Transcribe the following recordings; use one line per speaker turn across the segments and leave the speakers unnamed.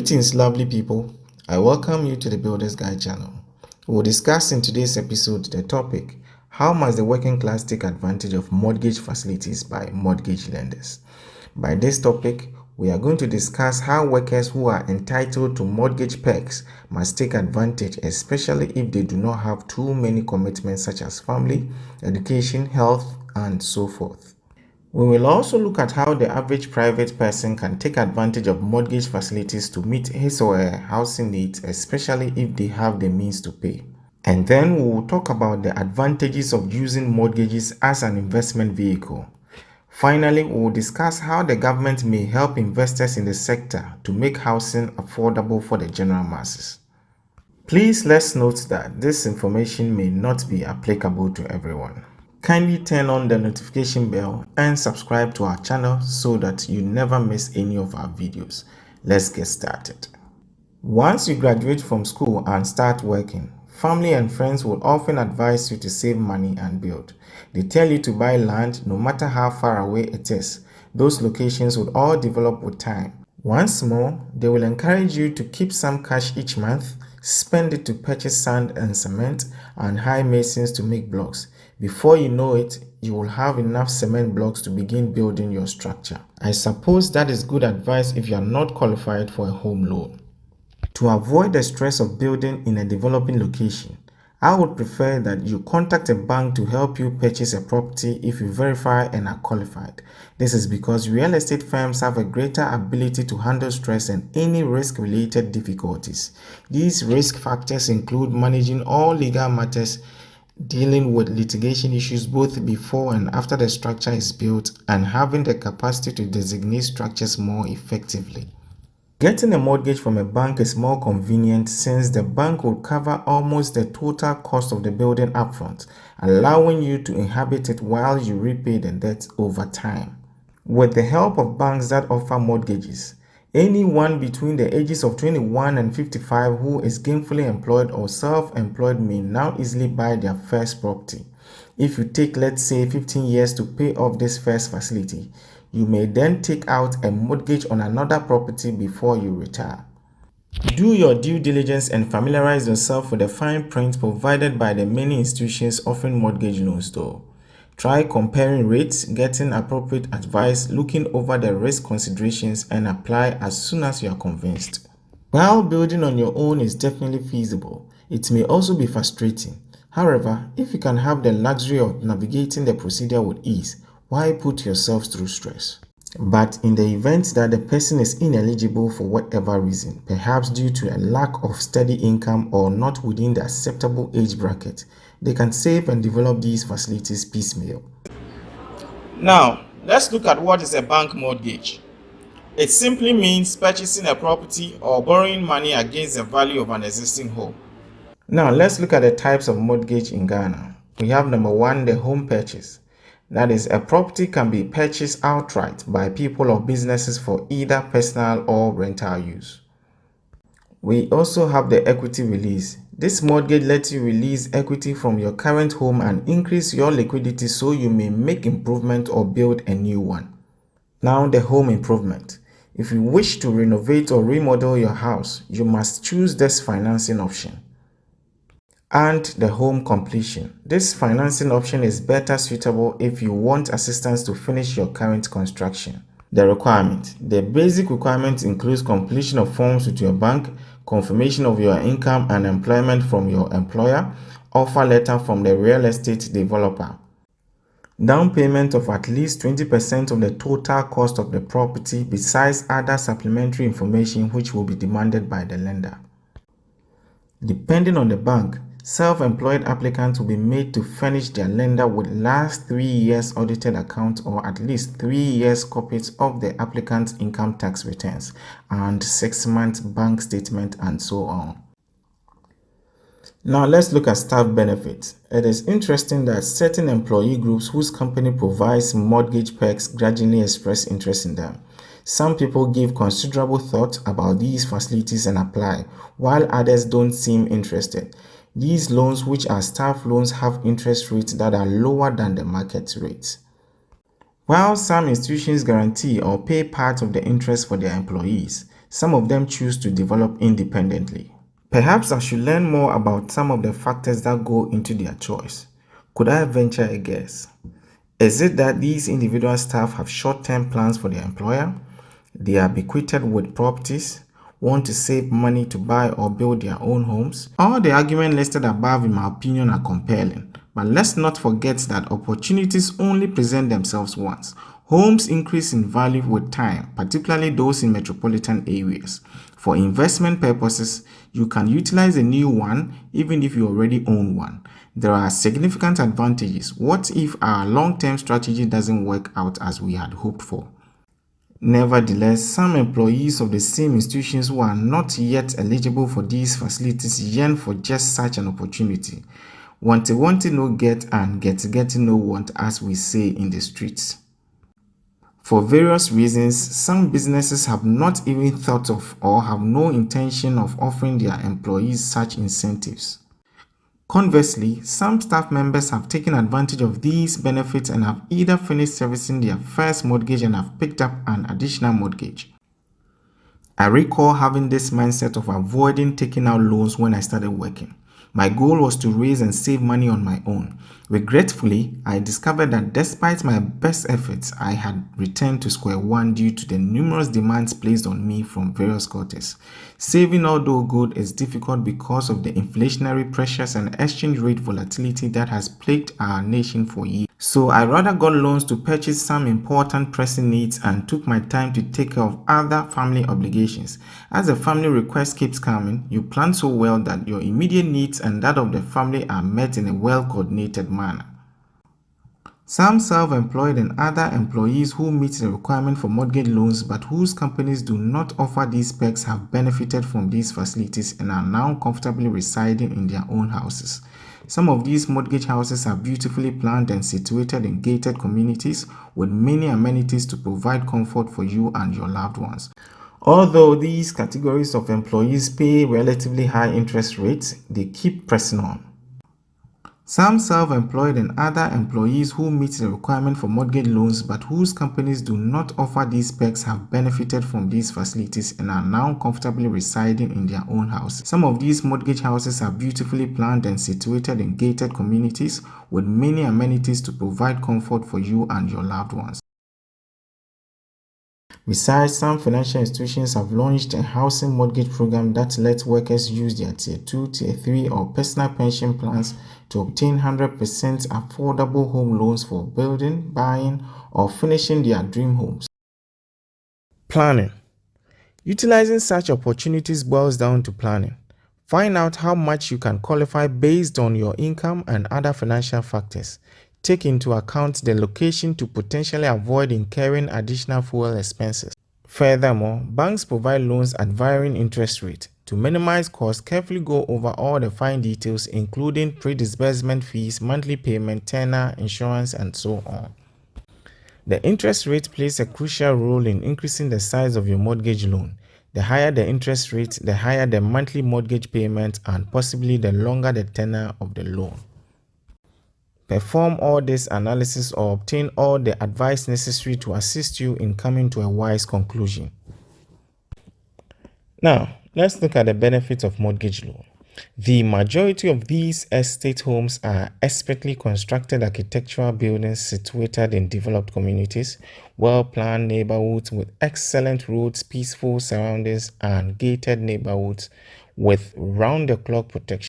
Greetings, lovely people. I welcome you to the Builder's Guide channel. We'll discuss in today's episode the topic, how must the working class take advantage of mortgage facilities by mortgage lenders? By this topic, we are going to discuss how workers who are entitled to mortgage perks must take advantage, especially if they do not have too many commitments such as family, education, health, and so forth. We will also look at how the average private person can take advantage of mortgage facilities to meet his or her housing needs, especially if they have the means to pay. And then we will talk about the advantages of using mortgages as an investment vehicle. Finally, we will discuss how the government may help investors in the sector to make housing affordable for the general masses. Please let's note that this information may not be applicable to everyone. Kindly turn on the notification bell and subscribe to our channel so that you never miss any of our videos. Let's get started. Once you graduate from school and start working, family and friends will often advise you to save money and build. They tell you to buy land no matter how far away it is. Those locations would all develop with time. Once more, they will encourage you to keep some cash each month, spend it to purchase sand and cement, and hire masons to make blocks. Before you know it, you will have enough cement blocks to begin building your structure. I suppose that is good advice if you are not qualified for a home loan. To avoid the stress of building in a developing location, I would prefer that you contact a bank to help you purchase a property if you verify and are qualified. This is because real estate firms have a greater ability to handle stress and any risk-related difficulties. These risk factors include managing all legal matters, dealing with litigation issues both before and after the structure is built, and having the capacity to designate structures more effectively. Getting a mortgage from a bank is more convenient since the bank will cover almost the total cost of the building upfront, allowing you to inhabit it while you repay the debt over time. With the help of banks that offer mortgages, anyone between the ages of 21 and 55 who is gainfully employed or self-employed may now easily buy their first property. If you take, let's say, 15 years to pay off this first facility, you may then take out a mortgage on another property before you retire. Do your due diligence and familiarize yourself with the fine print provided by the many institutions offering mortgage loans though. Try comparing rates, getting appropriate advice, looking over the risk considerations, and apply as soon as you are convinced. While building on your own is definitely feasible, it may also be frustrating. However, if you can have the luxury of navigating the procedure with ease, why put yourself through stress? But in the event that the person is ineligible for whatever reason, perhaps due to a lack of steady income or not within the acceptable age bracket, they can save and develop these facilities piecemeal. Now, let's look at what is a bank mortgage. It simply means purchasing a property or borrowing money against the value of an existing home. Now, let's look at the types of mortgage in Ghana. We have number one, the home purchase. That is, a property can be purchased outright by people or businesses for either personal or rental use. We also have the equity release. This mortgage lets you release equity from your current home and increase your liquidity so you may make improvement or build a new one. Now, the home improvement. If you wish to renovate or remodel your house, you must choose this financing option. And the home completion. This financing option is better suitable if you want assistance to finish your current construction. The requirement. The basic requirement includes completion of forms with your bank, confirmation of your income and employment from your employer, offer letter from the real estate developer, down payment of at least 20% of the total cost of the property besides other supplementary information which will be demanded by the lender. Depending on the bank, self-employed applicants will be made to furnish their lender with last 3 years audited account or at least 3 years copies of the applicant's income tax returns and 6-month bank statement and so on. Now let's look at staff benefits. It is interesting that certain employee groups whose company provides mortgage perks gradually express interest in them. Some people give considerable thought about these facilities and apply, while others don't seem interested. These loans, which are staff loans, have interest rates that are lower than the market rates. While some institutions guarantee or pay part of the interest for their employees, Some of them choose to develop independently. Perhaps I should learn more about some of the factors that go into their choice. Could I venture a guess? Is it that these individual staff have short-term plans for their employer? They are bequeathed with properties, want to save money to buy or build their own homes? All the arguments listed above, in my opinion, are compelling. But let's not forget that opportunities only present themselves once. Homes increase in value with time, particularly those in metropolitan areas. For investment purposes, you can utilize a new one even if you already own one. There are significant advantages. What if our long-term strategy doesn't work out as we had hoped for? Nevertheless, some employees of the same institutions who are not yet eligible for these facilities yearn for just such an opportunity. Want no get and get no want, as we say in the streets. For various reasons, some businesses have not even thought of or have no intention of offering their employees such incentives. Conversely, some staff members have taken advantage of these benefits and have either finished servicing their first mortgage and have picked up an additional mortgage. I recall having this mindset of avoiding taking out loans when I started working. My goal was to raise and save money on my own. Regretfully, I discovered that despite my best efforts, I had returned to square one due to the numerous demands placed on me from various quarters. Saving, although good, is difficult because of the inflationary pressures and exchange rate volatility that has plagued our nation for years. So I rather got loans to purchase some important pressing needs and took my time to take care of other family obligations. As the family request keeps coming, you plan so well that your immediate needs and that of the family are met in a well-coordinated manner. Some self-employed and other employees who meet the requirement for mortgage loans but whose companies do not offer these perks have benefited from these facilities and are now comfortably residing in their own houses. Some of these mortgage houses are beautifully planned and situated in gated communities with many amenities to provide comfort for you and your loved ones. Although these categories of employees pay relatively high interest rates, they keep pressing on. Some self-employed and other employees who meet the requirement for mortgage loans but whose companies do not offer these perks have benefited from these facilities and are now comfortably residing in their own houses. Some of these mortgage houses are beautifully planned and situated in gated communities with many amenities to provide comfort for you and your loved ones. Besides, some financial institutions have launched a housing mortgage program that lets workers use their Tier 2, Tier 3 or personal pension plans to obtain 100% affordable home loans for building, buying or finishing their dream homes. Planning. Utilizing such opportunities boils down to planning. Find out how much you can qualify based on your income and other financial factors. Take into account the location to potentially avoid incurring additional fuel expenses. Furthermore, banks provide loans at varying interest rates. To minimize costs, carefully go over all the fine details including pre-disbursement fees, monthly payment, tenor, insurance, and so on. The interest rate plays a crucial role in increasing the size of your mortgage loan. The higher the interest rate, the higher the monthly mortgage payment and possibly the longer the tenor of the loan. Perform all this analysis or obtain all the advice necessary to assist you in coming to a wise conclusion. Now, let's look at the benefits of mortgage loan. The majority of these estate homes are expertly constructed architectural buildings situated in developed communities, well-planned neighborhoods with excellent roads, peaceful surroundings, and gated neighborhoods with round-the-clock protection.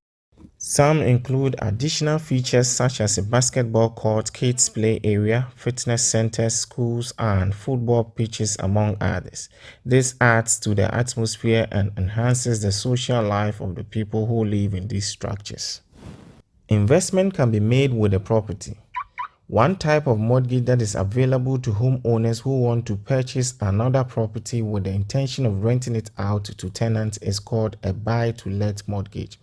Some include additional features such as a basketball court, kids play area, fitness centers, schools, and football pitches, among others. This adds to the atmosphere and enhances the social life of the people who live in these structures. Investment can be made with the property. One type of mortgage that is available to homeowners who want to purchase another property with the intention of renting it out to tenants is called a buy-to-let mortgage.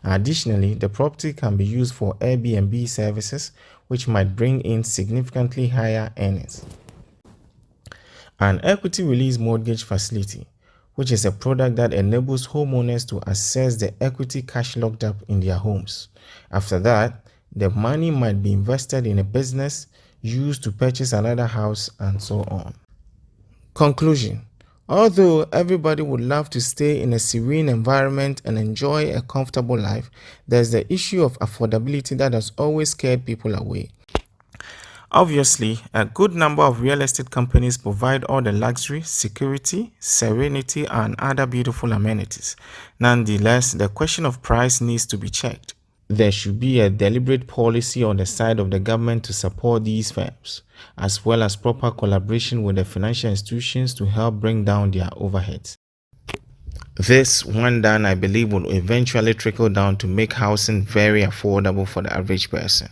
Additionally, the property can be used for Airbnb services, which might bring in significantly higher earnings. An equity release mortgage facility, which is a product that enables homeowners to access the equity cash locked up in their homes. After that, the money might be invested in a business, used to purchase another house, and so on. Conclusion. Although everybody would love to stay in a serene environment and enjoy a comfortable life, there's the issue of affordability that has always scared people away. Obviously, a good number of real estate companies provide all the luxury, security, serenity, and other beautiful amenities. Nonetheless, the question of price needs to be checked. There should be a deliberate policy on the side of the government to support these firms, as well as proper collaboration with the financial institutions to help bring down their overheads. This, when done, I believe will eventually trickle down to make housing very affordable for the average person.